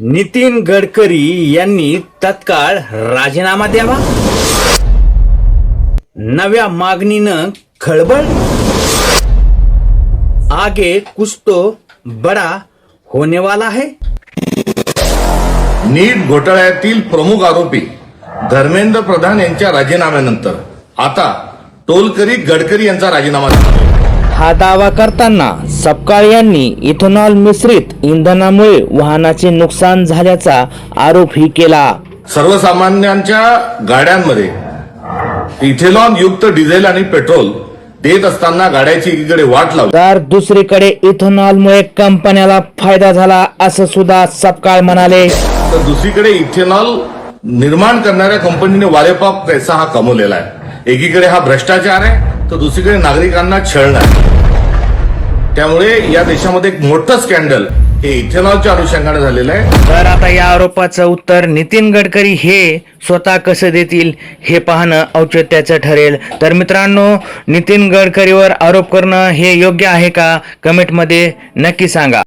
नितीन गडकरी यांनी तत्काळ राजीनामा द्यावा। नव्या मागणीनं खळबळ, आगे कुछ तो बड़ा होने वाला है। नीट घोटाळ्यातील प्रमुख आरोपी धर्मेंद्र प्रधान यांच्या राजीनाम्यानंतर आता टोलकरी गडकरी यांचा राजीनामा दिला। हा दावा करताना सपकाळ यांनी इथेनॉल मिश्रित इंधनामुळे वाहनाचे नुकसान झाल्याचा आरोपही केला। सर्वसामान्यांच्या गाड्यांमध्ये इथेनॉल युक्त डिझेल आणि पेट्रोल देत असताना गाड्याची एकीकडे वाट लावली तर दुसरीकडे इथेनॉलमुळे कंपन्याला फायदा झाला असं सुद्धा सपकाळ म्हणाले। तर दुसरीकडे इथेनॉल निर्माण करणाऱ्या कंपनीने वारेपाप पैसा हा कमवलेला आहे। एकीकडे हा भ्रष्टाचार आहे तर दुसरीकडे नागरिकांना छळण आहे। त्यामुळे या देशामध्ये एक मोठं स्कॅन्डल हे इथेनॉलच्या अनुषंगाने झालेलं आहे। तर आता या आरोपाचं उत्तर नितीन गडकरी हे स्वतः कसं देतील हे पाहणं औचित्याचं ठरेल। तर मित्रांनो, नितीन गडकरीवर आरोप करणं हे योग्य आहे का? कमेंटमध्ये नक्की सांगा।